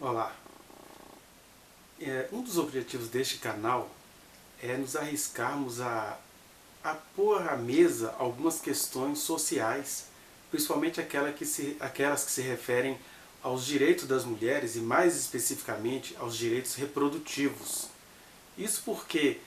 Olá, um dos objetivos deste canal é nos arriscarmos a pôr à mesa algumas questões sociais, principalmente aquelas que se referem aos direitos das mulheres e mais especificamente aos direitos reprodutivos. Isso porque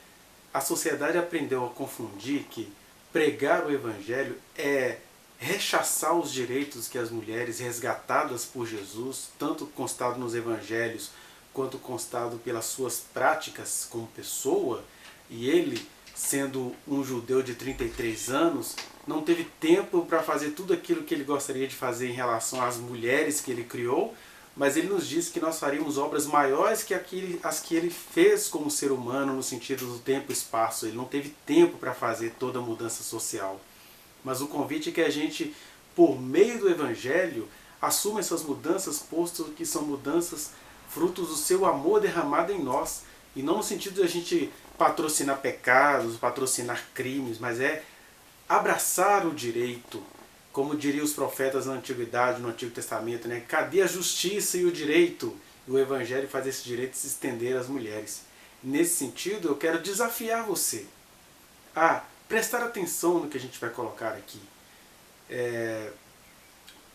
a sociedade aprendeu a confundir que pregar o Evangelho é rechaçar os direitos que as mulheres resgatadas por Jesus, tanto constado nos Evangelhos quanto constado pelas suas práticas como pessoa, e ele, sendo um judeu de 33 anos, não teve tempo para fazer tudo aquilo que ele gostaria de fazer em relação às mulheres que ele criou, mas ele nos disse que nós faríamos obras maiores que as que ele fez como ser humano no sentido do tempo e espaço. Ele não teve tempo para fazer toda a mudança social. Mas o convite é que a gente, por meio do Evangelho, assuma essas mudanças, posto que são mudanças frutos do seu amor derramado em nós. E não no sentido de a gente patrocinar pecados, patrocinar crimes, mas é abraçar o direito. Como diriam os profetas na Antiguidade, no Antigo Testamento, né? Cadê a justiça e o direito? E o Evangelho faz esse direito se estender às mulheres. Nesse sentido, eu quero desafiar você a prestar atenção no que a gente vai colocar aqui.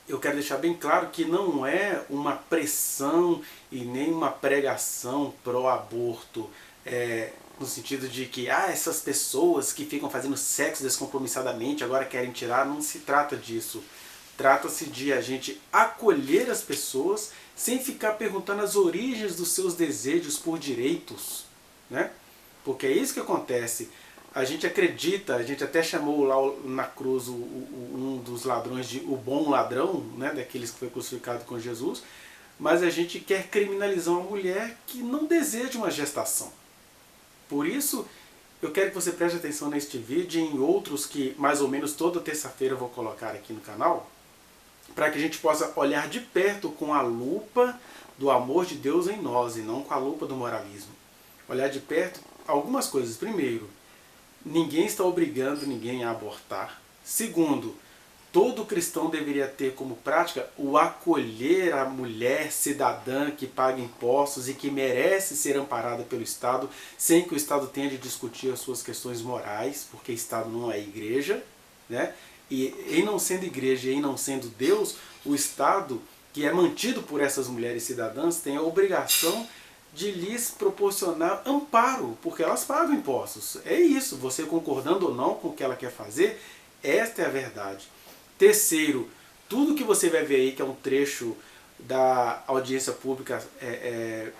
Eu quero deixar bem claro que não é uma pressão e nem uma pregação pró-aborto, no sentido de que essas pessoas que ficam fazendo sexo descompromissadamente agora querem tirar. Não se trata disso. Trata-se de a gente acolher as pessoas sem ficar perguntando as origens dos seus desejos por direitos, né? Porque é isso que acontece. A gente acredita, a gente até chamou lá na cruz um dos ladrões de o bom ladrão, né, daqueles que foi crucificado com Jesus, mas a gente quer criminalizar uma mulher que não deseja uma gestação. Por isso, eu quero que você preste atenção neste vídeo e em outros que mais ou menos toda terça-feira eu vou colocar aqui no canal, para que a gente possa olhar de perto com a lupa do amor de Deus em nós e não com a lupa do moralismo. Olhar de perto algumas coisas. Primeiro, ninguém está obrigando ninguém a abortar. Segundo, todo cristão deveria ter como prática o acolher a mulher cidadã que paga impostos e que merece ser amparada pelo Estado, sem que o Estado tenha de discutir as suas questões morais, porque o Estado não é igreja, né? E em não sendo igreja e em não sendo Deus, o Estado, que é mantido por essas mulheres cidadãs, tem a obrigação de lhes proporcionar amparo, porque elas pagam impostos. É isso, você concordando ou não com o que ela quer fazer, esta é a verdade. Terceiro, tudo que você vai ver aí, que é um trecho da audiência pública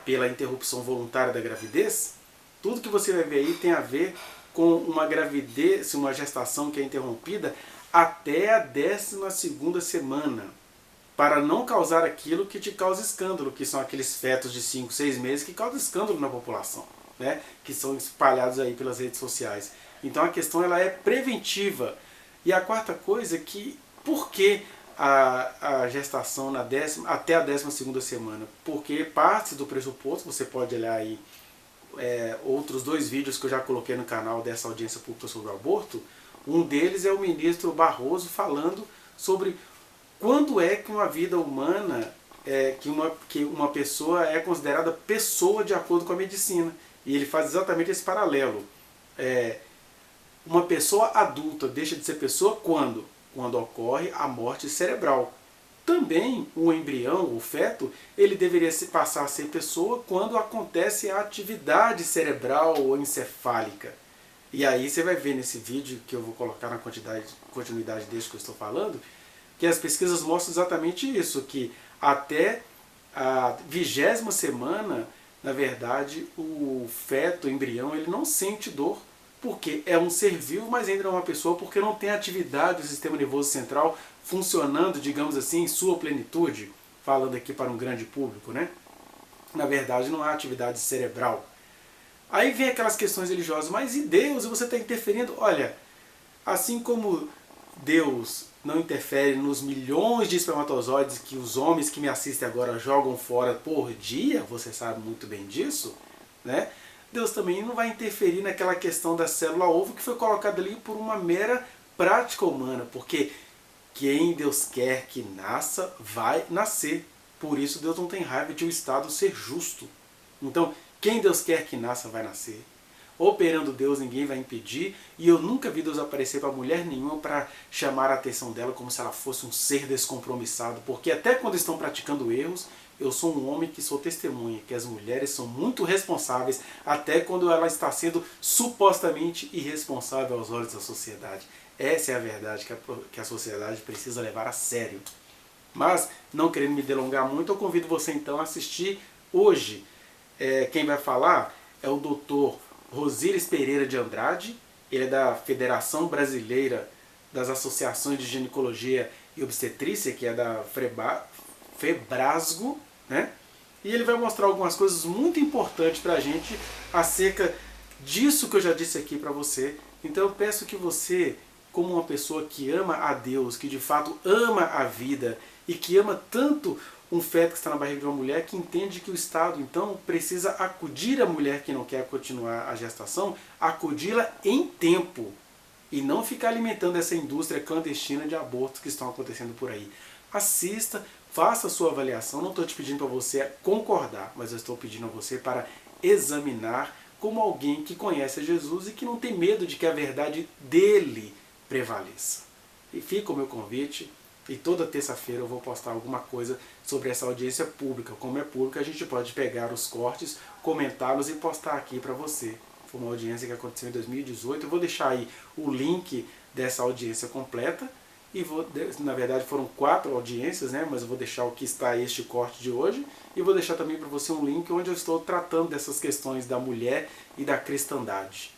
pela interrupção voluntária da gravidez, tudo que você vai ver aí tem a ver com uma gravidez, uma gestação que é interrompida até a 12ª semana, para não causar aquilo que te causa escândalo, que são aqueles fetos de 5, 6 meses que causam escândalo na população, né? Que são espalhados aí pelas redes sociais. Então a questão ela é preventiva. E a quarta coisa é que, por que a gestação até a 12ª semana? Porque parte do pressuposto, você pode olhar aí outros 2 vídeos que eu já coloquei no canal dessa audiência pública sobre o aborto. Um deles é o ministro Barroso falando sobre quando é que uma vida humana, que uma pessoa é considerada pessoa de acordo com a medicina. E ele faz exatamente esse paralelo. Uma pessoa adulta deixa de ser pessoa quando? Quando ocorre a morte cerebral. Também o embrião, o feto, ele deveria passar a ser pessoa quando acontece a atividade cerebral ou encefálica. E aí você vai ver nesse vídeo, que eu vou colocar na continuidade deste que eu estou falando, que as pesquisas mostram exatamente isso, que até a 20ª semana, na verdade, o feto, o embrião, ele não sente dor, porque é um ser vivo, mas ainda não é uma pessoa, porque não tem atividade do sistema nervoso central funcionando, digamos assim, em sua plenitude, falando aqui para um grande público, né? Na verdade, não há atividade cerebral. Aí vem aquelas questões religiosas, mas e Deus? E você está interferindo? Olha, assim como Deus não interfere nos milhões de espermatozoides que os homens que me assistem agora jogam fora por dia, você sabe muito bem disso, né? Deus também não vai interferir naquela questão da célula ovo que foi colocada ali por uma mera prática humana, porque quem Deus quer que nasça, vai nascer. Por isso Deus não tem raiva de o Estado ser justo. Então, quem Deus quer que nasça, vai nascer. Operando Deus, ninguém vai impedir. E eu nunca vi Deus aparecer para mulher nenhuma para chamar a atenção dela como se ela fosse um ser descompromissado. Porque até quando estão praticando erros, eu sou um homem que sou testemunha, que as mulheres são muito responsáveis, até quando ela está sendo supostamente irresponsável aos olhos da sociedade. Essa é a verdade que a sociedade precisa levar a sério. Mas, não querendo me delongar muito, eu convido você então a assistir hoje. Quem vai falar é o Dr. Rosíris Pereira de Andrade. Ele é da Federação Brasileira das Associações de Ginecologia e Obstetrícia, que é da FEBRASGO, né? E ele vai mostrar algumas coisas muito importantes para a gente acerca disso que eu já disse aqui para você. Então eu peço que você, como uma pessoa que ama a Deus, que de fato ama a vida e que ama tanto um feto que está na barriga de uma mulher, que entende que o Estado então precisa acudir a mulher que não quer continuar a gestação, acudi-la em tempo e não ficar alimentando essa indústria clandestina de abortos que estão acontecendo por aí. Assista, faça a sua avaliação. Não estou te pedindo para você concordar, mas eu estou pedindo a você para examinar como alguém que conhece Jesus e que não tem medo de que a verdade dele prevaleça. E fica o meu convite, e toda terça-feira eu vou postar alguma coisa sobre essa audiência pública. Como é pública, a gente pode pegar os cortes, comentá-los e postar aqui para você. Foi uma audiência que aconteceu em 2018. Eu vou deixar aí o link dessa audiência completa. E na verdade foram 4 audiências, né? Mas eu vou deixar o que está este corte de hoje. E vou deixar também para você um link onde eu estou tratando dessas questões da mulher e da cristandade,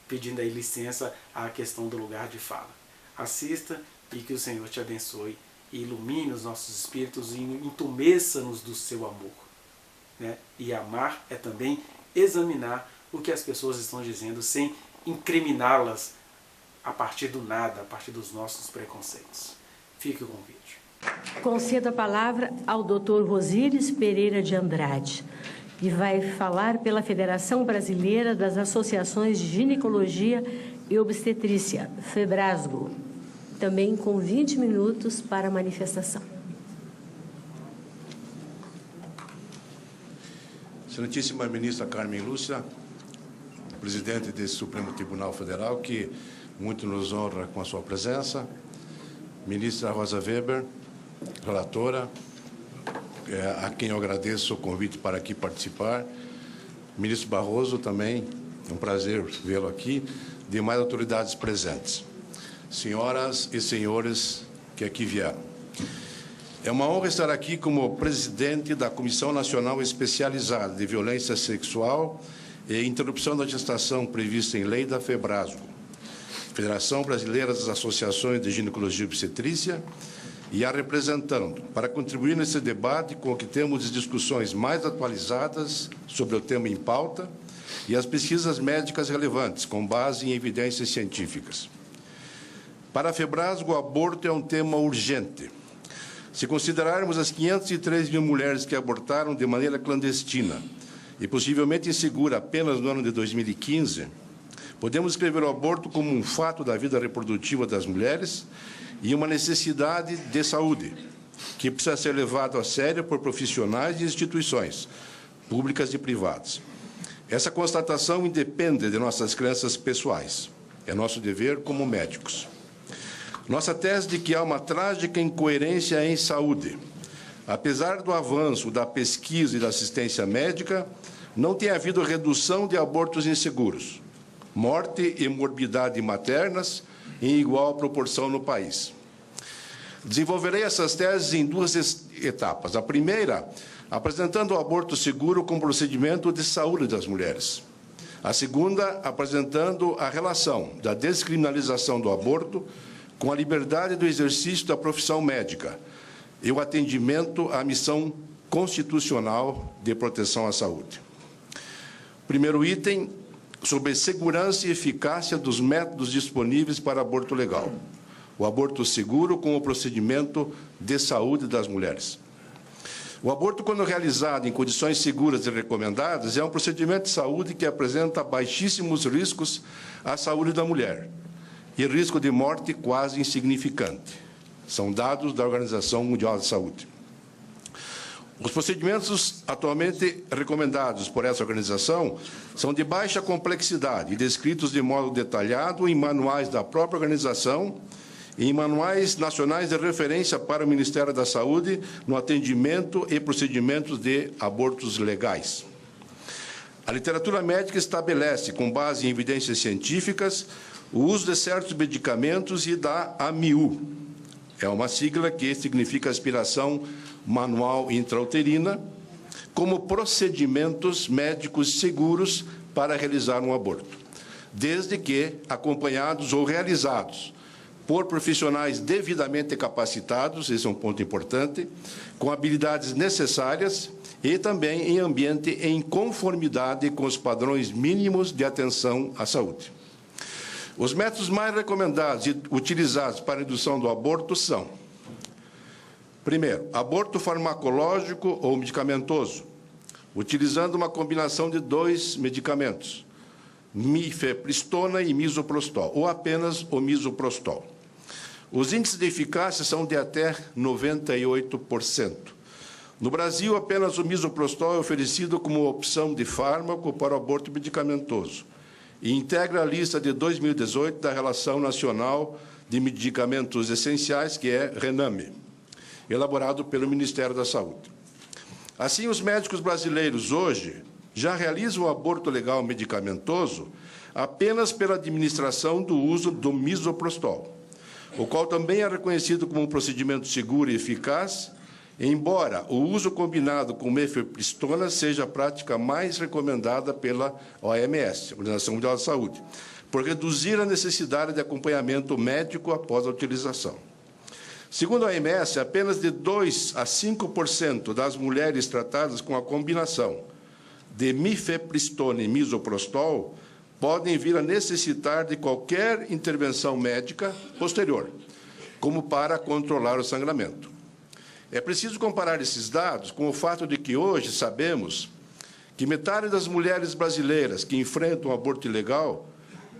pedindo aí licença à questão do lugar de fala. Assista e que o Senhor te abençoe e ilumine os nossos espíritos e entumeça-nos do seu amor, né? E amar é também examinar o que as pessoas estão dizendo sem incriminá-las a partir do nada, a partir dos nossos preconceitos. Fique com o vídeo. Concedo a palavra ao Dr. Rosíris Pereira de Andrade, que vai falar pela Federação Brasileira das Associações de Ginecologia e Obstetrícia, FEBRASGO, também com 20 minutos para a manifestação. Excelentíssima ministra Carmen Lúcia, presidente desse Supremo Tribunal Federal, que muito nos honra com a sua presença, ministra Rosa Weber, relatora, a quem eu agradeço o convite para aqui participar, ministro Barroso também, é um prazer vê-lo aqui, demais autoridades presentes, senhoras e senhores que aqui vieram. É uma honra estar aqui como presidente da Comissão Nacional Especializada de Violência Sexual e Interrupção da Gestação prevista em lei da FEBRASGO, Federação Brasileira das Associações de Ginecologia e Obstetrícia, e a representando, para contribuir nesse debate com o que temos de discussões mais atualizadas sobre o tema em pauta e as pesquisas médicas relevantes, com base em evidências científicas. Para a FEBRASGO, o aborto é um tema urgente. Se considerarmos as 503 mil mulheres que abortaram de maneira clandestina e possivelmente insegura apenas no ano de 2015, podemos escrever o aborto como um fato da vida reprodutiva das mulheres e uma necessidade de saúde, que precisa ser levado a sério por profissionais e instituições, públicas e privadas. Essa constatação independe de nossas crenças pessoais. É nosso dever como médicos. Nossa tese de que há uma trágica incoerência em saúde. Apesar do avanço da pesquisa e da assistência médica, não tem havido redução de abortos inseguros, morte e morbidade maternas em igual proporção no país. Desenvolverei essas teses em 2 etapas. A primeira, apresentando o aborto seguro como procedimento de saúde das mulheres. A segunda, apresentando a relação da descriminalização do aborto com a liberdade do exercício da profissão médica e o atendimento à missão constitucional de proteção à saúde. Primeiro item, sobre segurança e eficácia dos métodos disponíveis para aborto legal. O aborto seguro como procedimento de saúde das mulheres. O aborto, quando realizado em condições seguras e recomendadas, é um procedimento de saúde que apresenta baixíssimos riscos à saúde da mulher e risco de morte quase insignificante. São dados da Organização Mundial da Saúde. Os procedimentos atualmente recomendados por essa organização são de baixa complexidade e descritos de modo detalhado em manuais da própria organização e em manuais nacionais de referência para o Ministério da Saúde no atendimento e procedimentos de abortos legais. A literatura médica estabelece, com base em evidências científicas, o uso de certos medicamentos e da AMIU. É uma sigla que significa aspiração manual intrauterina, como procedimentos médicos seguros para realizar um aborto, desde que acompanhados ou realizados por profissionais devidamente capacitados, esse é um ponto importante, com habilidades necessárias e também em ambiente em conformidade com os padrões mínimos de atenção à saúde. Os métodos mais recomendados e utilizados para a indução do aborto são: primeiro, aborto farmacológico ou medicamentoso, utilizando uma combinação de 2 medicamentos, mifepristona e misoprostol, ou apenas o misoprostol. Os índices de eficácia são de até 98%. No Brasil, apenas o misoprostol é oferecido como opção de fármaco para o aborto medicamentoso e integra a lista de 2018 da Relação Nacional de Medicamentos Essenciais, que é RENAME, elaborado pelo Ministério da Saúde. Assim, os médicos brasileiros hoje já realizam o aborto legal medicamentoso apenas pela administração do uso do misoprostol, o qual também é reconhecido como um procedimento seguro e eficaz, embora o uso combinado com mifepristona seja a prática mais recomendada pela OMS, Organização Mundial da Saúde, por reduzir a necessidade de acompanhamento médico após a utilização. Segundo a OMS, apenas de 2 a 5% das mulheres tratadas com a combinação de mifepristona e misoprostol podem vir a necessitar de qualquer intervenção médica posterior, como para controlar o sangramento. É preciso comparar esses dados com o fato de que hoje sabemos que metade das mulheres brasileiras que enfrentam o aborto ilegal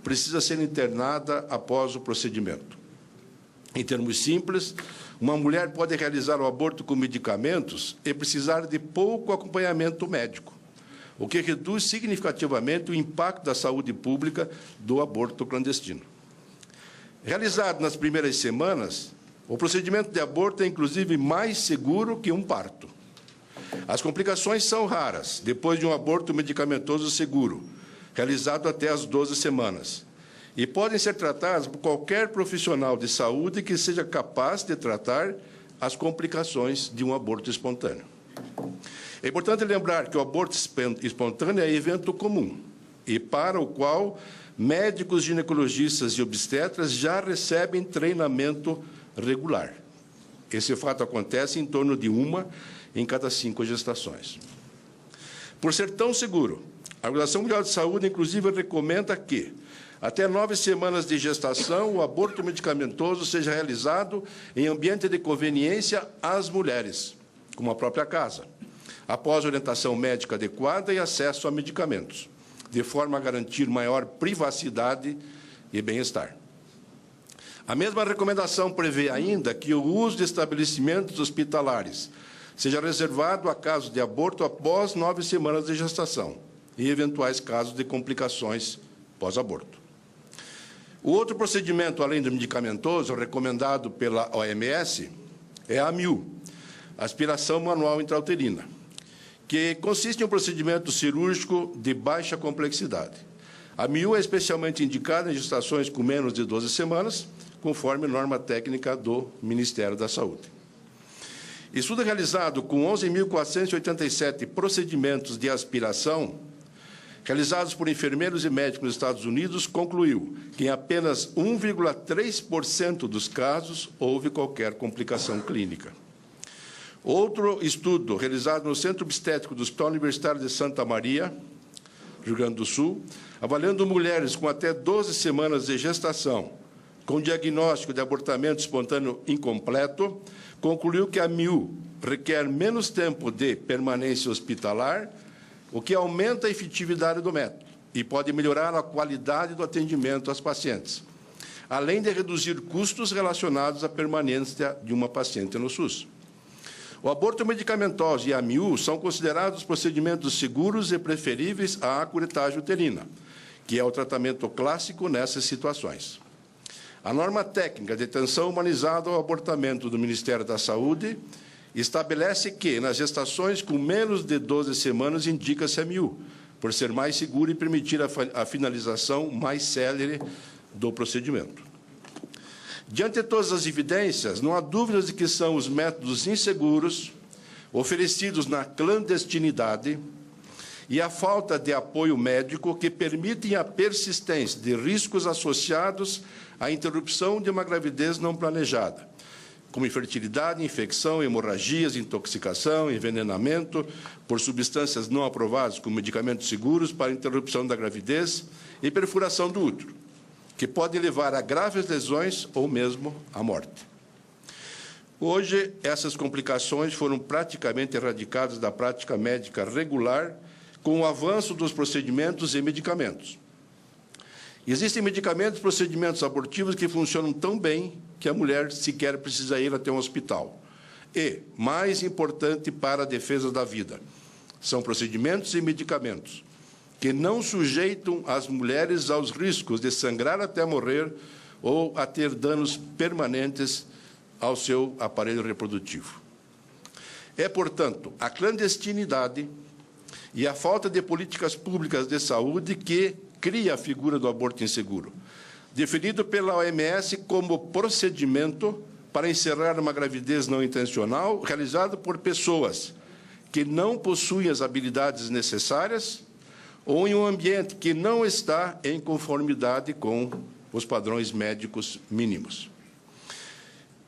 precisa ser internada após o procedimento. Em termos simples, uma mulher pode realizar o aborto com medicamentos e precisar de pouco acompanhamento médico, o que reduz significativamente o impacto da saúde pública do aborto clandestino. Realizado nas primeiras semanas, o procedimento de aborto é, inclusive, mais seguro que um parto. As complicações são raras, depois de um aborto medicamentoso seguro, realizado até as 12 semanas, e podem ser tratadas por qualquer profissional de saúde que seja capaz de tratar as complicações de um aborto espontâneo. É importante lembrar que o aborto espontâneo é evento comum e para o qual médicos ginecologistas e obstetras já recebem treinamento regular. Esse fato acontece em torno de 1 em cada 5 gestações. Por ser tão seguro, a Organização Mundial de Saúde, inclusive, recomenda que, até 9 semanas de gestação, o aborto medicamentoso seja realizado em ambiente de conveniência às mulheres, como a própria casa, após orientação médica adequada e acesso a medicamentos, de forma a garantir maior privacidade e bem-estar. A mesma recomendação prevê ainda que o uso de estabelecimentos hospitalares seja reservado a casos de aborto após 9 semanas de gestação e eventuais casos de complicações pós-aborto. O outro procedimento, além do medicamentoso, recomendado pela OMS, é a AMIU, aspiração manual intrauterina, que consiste em um procedimento cirúrgico de baixa complexidade. A AMIU é especialmente indicada em gestações com menos de 12 semanas, conforme norma técnica do Ministério da Saúde. Estudo realizado com 11.487 procedimentos de aspiração, realizados por enfermeiros e médicos nos Estados Unidos, concluiu que em apenas 1,3% dos casos houve qualquer complicação clínica. Outro estudo, realizado no Centro Obstétrico do Hospital Universitário de Santa Maria, Rio Grande do Sul, avaliando mulheres com até 12 semanas de gestação, com diagnóstico de abortamento espontâneo incompleto, concluiu que a AMIU requer menos tempo de permanência hospitalar, o que aumenta a efetividade do método e pode melhorar a qualidade do atendimento às pacientes, além de reduzir custos relacionados à permanência de uma paciente no SUS. O aborto medicamentoso e a AMIU são considerados procedimentos seguros e preferíveis à curetagem uterina, que é o tratamento clássico nessas situações. A norma técnica de atenção humanizada ao abortamento do Ministério da Saúde estabelece que, nas gestações com menos de 12 semanas, indica-se a AMIU, por ser mais seguro e permitir a finalização mais célere do procedimento. Diante de todas as evidências, não há dúvidas de que são os métodos inseguros, oferecidos na clandestinidade, e a falta de apoio médico que permitem a persistência de riscos associados à interrupção de uma gravidez não planejada, como infertilidade, infecção, hemorragias, intoxicação, envenenamento por substâncias não aprovadas como medicamentos seguros para interrupção da gravidez e perfuração do útero, que podem levar a graves lesões ou mesmo à morte. Hoje, essas complicações foram praticamente erradicadas da prática médica regular com o avanço dos procedimentos e medicamentos. Existem medicamentos e procedimentos abortivos que funcionam tão bem que a mulher sequer precisa ir até um hospital. E, mais importante para a defesa da vida, são procedimentos e medicamentos que não sujeitam as mulheres aos riscos de sangrar até morrer ou a ter danos permanentes ao seu aparelho reprodutivo. É, portanto, a clandestinidade e a falta de políticas públicas de saúde que cria a figura do aborto inseguro, definido pela OMS como procedimento para encerrar uma gravidez não intencional realizado por pessoas que não possuem as habilidades necessárias ou em um ambiente que não está em conformidade com os padrões médicos mínimos.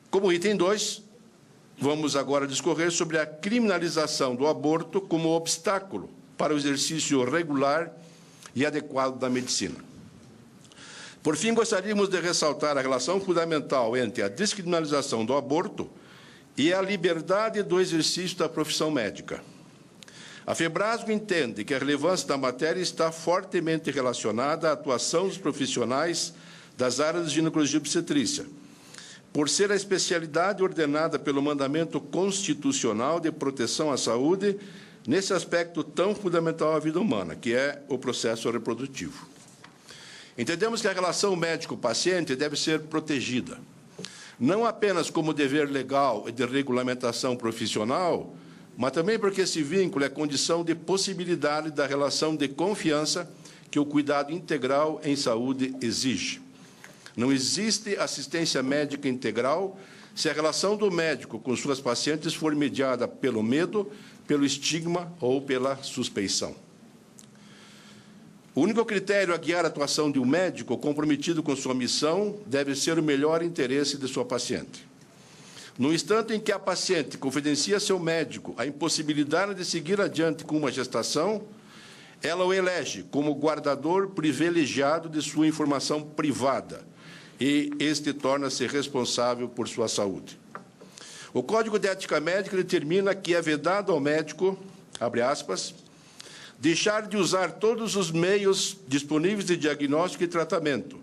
Como item 2, vamos agora discorrer sobre a criminalização do aborto como obstáculo para o exercício regular e adequado da medicina. Por fim, gostaríamos de ressaltar a relação fundamental entre a descriminalização do aborto e a liberdade do exercício da profissão médica. A FEBRASGO entende que a relevância da matéria está fortemente relacionada à atuação dos profissionais das áreas de ginecologia e obstetrícia, por ser a especialidade ordenada pelo mandamento constitucional de proteção à saúde nesse aspecto tão fundamental à vida humana, que é o processo reprodutivo. Entendemos que a relação médico-paciente deve ser protegida, não apenas como dever legal e de regulamentação profissional, mas também porque esse vínculo é condição de possibilidade da relação de confiança que o cuidado integral em saúde exige. Não existe assistência médica integral se a relação do médico com suas pacientes for mediada pelo medo, pelo estigma ou pela suspeição. O único critério a guiar a atuação de um médico comprometido com sua missão deve ser o melhor interesse de sua paciente. No instante em que a paciente confidencia a seu médico a impossibilidade de seguir adiante com uma gestação, ela o elege como guardador privilegiado de sua informação privada e este torna-se responsável por sua saúde. O Código de Ética Médica determina que é vedado ao médico, abre aspas, deixar de usar todos os meios disponíveis de diagnóstico e tratamento,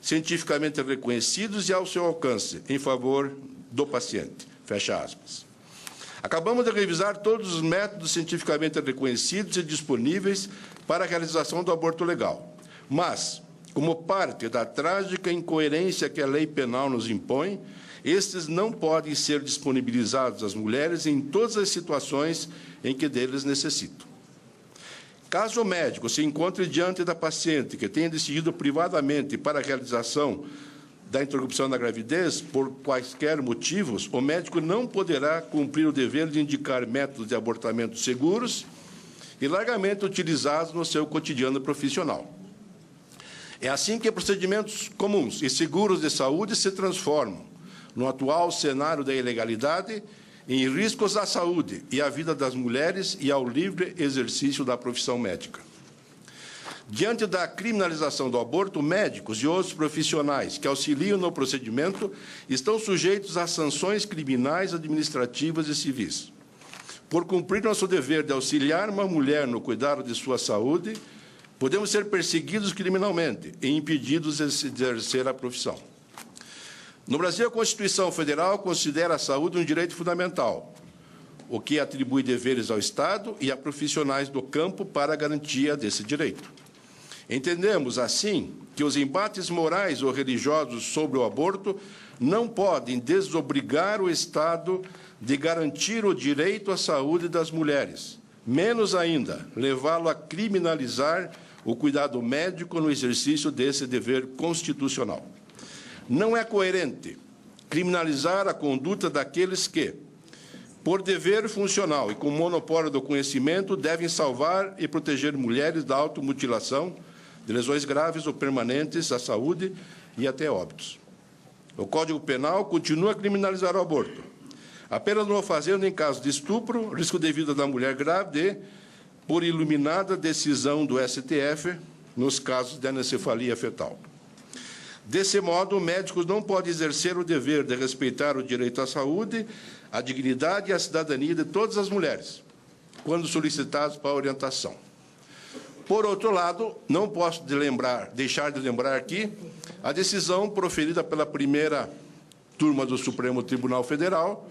cientificamente reconhecidos e ao seu alcance, em favor do paciente, fecha aspas. Acabamos de revisar todos os métodos cientificamente reconhecidos e disponíveis para a realização do aborto legal, mas, como parte da trágica incoerência que a lei penal nos impõe, estes não podem ser disponibilizados às mulheres em todas as situações em que deles necessitam. Caso o médico se encontre diante da paciente que tenha decidido privadamente para a realização da interrupção da gravidez, por quaisquer motivos, o médico não poderá cumprir o dever de indicar métodos de abortamento seguros e largamente utilizados no seu cotidiano profissional. É assim que procedimentos comuns e seguros de saúde se transformam, no atual cenário da ilegalidade, em riscos à saúde e à vida das mulheres e ao livre exercício da profissão médica. Diante da criminalização do aborto, médicos e outros profissionais que auxiliam no procedimento estão sujeitos a sanções criminais, administrativas e civis. Por cumprir nosso dever de auxiliar uma mulher no cuidado de sua saúde, podemos ser perseguidos criminalmente e impedidos de exercer a profissão. No Brasil, a Constituição Federal considera a saúde um direito fundamental, o que atribui deveres ao Estado e a profissionais do campo para a garantia desse direito. Entendemos, assim, que os embates morais ou religiosos sobre o aborto não podem desobrigar o Estado de garantir o direito à saúde das mulheres, menos ainda levá-lo a criminalizar o cuidado médico no exercício desse dever constitucional. Não é coerente criminalizar a conduta daqueles que, por dever funcional e com monopólio do conhecimento, devem salvar e proteger mulheres da automutilação, de lesões graves ou permanentes à saúde e até óbitos. O Código Penal continua a criminalizar o aborto, apenas não o fazendo em caso de estupro, risco de vida da mulher grávida e, por iluminada decisão do STF, nos casos de anencefalia fetal. Desse modo, médicos não podem exercer o dever de respeitar o direito à saúde, a dignidade e a cidadania de todas as mulheres, quando solicitados para orientação. Por outro lado, não posso deixar de lembrar aqui a decisão proferida pela primeira turma do Supremo Tribunal Federal,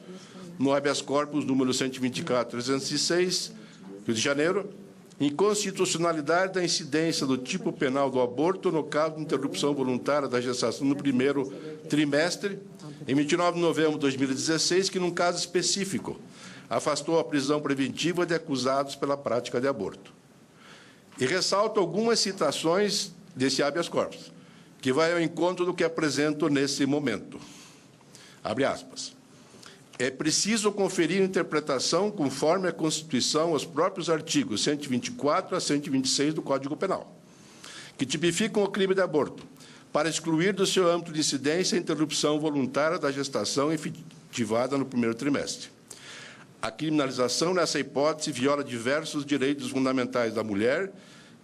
no habeas corpus número 124.306, Rio de Janeiro, inconstitucionalidade da incidência do tipo penal do aborto no caso de interrupção voluntária da gestação no primeiro trimestre, em 29 de novembro de 2016, que, num caso específico, afastou a prisão preventiva de acusados pela prática de aborto. E ressalto algumas citações desse habeas corpus, que vai ao encontro do que apresento nesse momento. Abre aspas. É preciso conferir interpretação conforme a Constituição aos próprios artigos 124 a 126 do Código Penal, que tipificam o crime de aborto, para excluir do seu âmbito de incidência a interrupção voluntária da gestação efetivada no primeiro trimestre. A criminalização, nessa hipótese, viola diversos direitos fundamentais da mulher,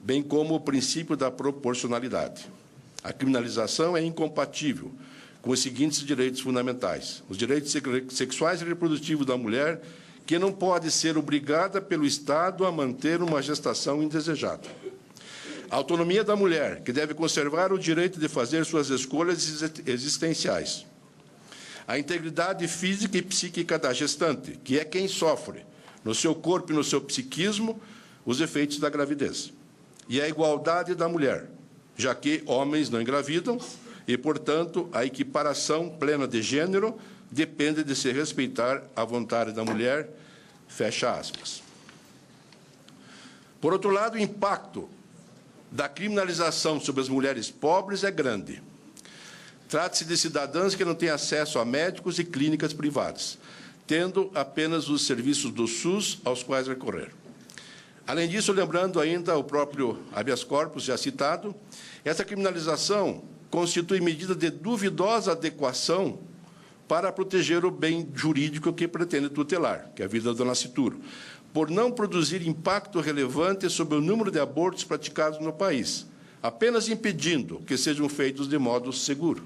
bem como o princípio da proporcionalidade. A criminalização é incompatível com os seguintes direitos fundamentais: os direitos sexuais e reprodutivos da mulher, que não pode ser obrigada pelo Estado a manter uma gestação indesejada. A autonomia da mulher, que deve conservar o direito de fazer suas escolhas existenciais. A integridade física e psíquica da gestante, que é quem sofre, no seu corpo e no seu psiquismo, os efeitos da gravidez. E a igualdade da mulher, já que homens não engravidam, e, portanto, a equiparação plena de gênero depende de se respeitar a vontade da mulher, fecha aspas. Por outro lado, o impacto da criminalização sobre as mulheres pobres é grande. Trata-se de cidadãs que não têm acesso a médicos e clínicas privadas, tendo apenas os serviços do SUS aos quais recorrer. Além disso, lembrando ainda o próprio habeas corpus já citado, essa criminalização constitui medida de duvidosa adequação para proteger o bem jurídico que pretende tutelar, que é a vida do nascituro, por não produzir impacto relevante sobre o número de abortos praticados no país, apenas impedindo que sejam feitos de modo seguro.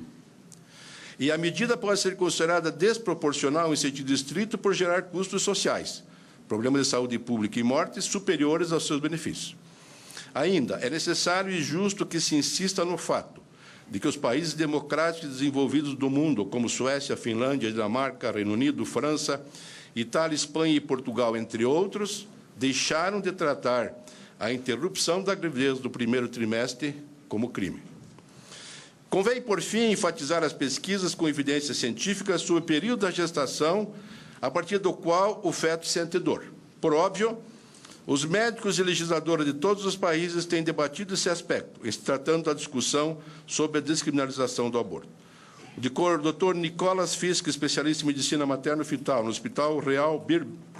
E a medida pode ser considerada desproporcional em sentido estrito por gerar custos sociais, problemas de saúde pública e mortes superiores aos seus benefícios. Ainda, é necessário e justo que se insista no fato de que os países democráticos e desenvolvidos do mundo, como Suécia, Finlândia, Dinamarca, Reino Unido, França, Itália, Espanha e Portugal, entre outros, deixaram de tratar a interrupção da gravidez do primeiro trimestre como crime. Convém, por fim, enfatizar as pesquisas com evidências científicas sobre o período da gestação a partir do qual o feto sente dor. Por óbvio, os médicos e legisladores de todos os países têm debatido esse aspecto, em se tratando da discussão sobre a descriminalização do aborto. O Dr. Nicholas Fisk, especialista em medicina materno-fetal no Hospital Real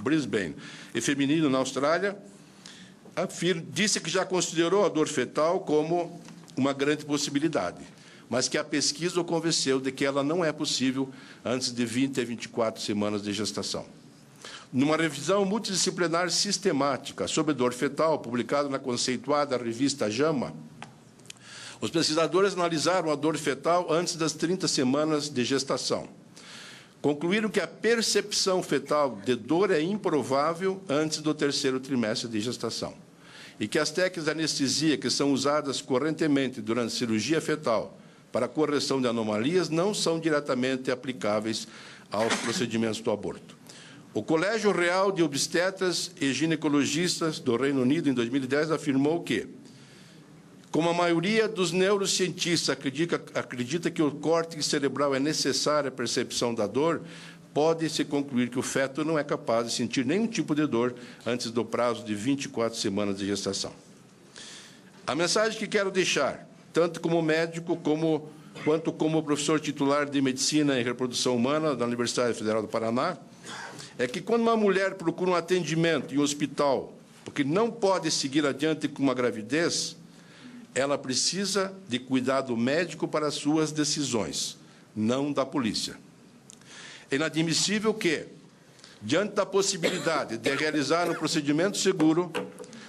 Brisbane e Feminino na Austrália, disse que já considerou a dor fetal como uma grande possibilidade, mas que a pesquisa o convenceu de que ela não é possível antes de 20 a 24 semanas de gestação. Numa revisão multidisciplinar sistemática sobre dor fetal, publicada na conceituada revista JAMA, os pesquisadores analisaram a dor fetal antes das 30 semanas de gestação. Concluíram que a percepção fetal de dor é improvável antes do terceiro trimestre de gestação e que as técnicas de anestesia que são usadas correntemente durante a cirurgia fetal para a correção de anomalias não são diretamente aplicáveis aos procedimentos do aborto. O Colégio Real de Obstetras e Ginecologistas do Reino Unido, em 2010, afirmou que, como a maioria dos neurocientistas acredita que o córtex cerebral é necessário à percepção da dor, pode-se concluir que o feto não é capaz de sentir nenhum tipo de dor antes do prazo de 24 semanas de gestação. A mensagem que quero deixar, tanto como médico quanto como professor titular de Medicina e Reprodução Humana da Universidade Federal do Paraná, é que quando uma mulher procura um atendimento em um hospital, porque não pode seguir adiante com uma gravidez, ela precisa de cuidado médico para suas decisões, não da polícia. É inadmissível que, diante da possibilidade de realizar um procedimento seguro,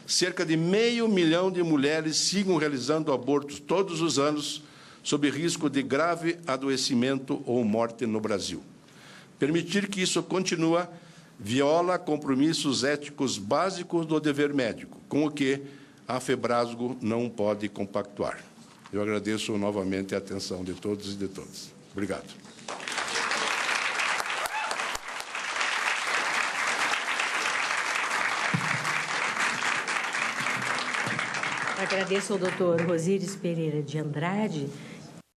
cerca de 500 mil de mulheres sigam realizando abortos todos os anos, sob risco de grave adoecimento ou morte no Brasil. Permitir que isso continue viola compromissos éticos básicos do dever médico, com o que a Febrasgo não pode compactuar. Eu agradeço novamente a atenção de todos e de todas. Obrigado. Agradeço ao doutor Rosíris Pereira de Andrade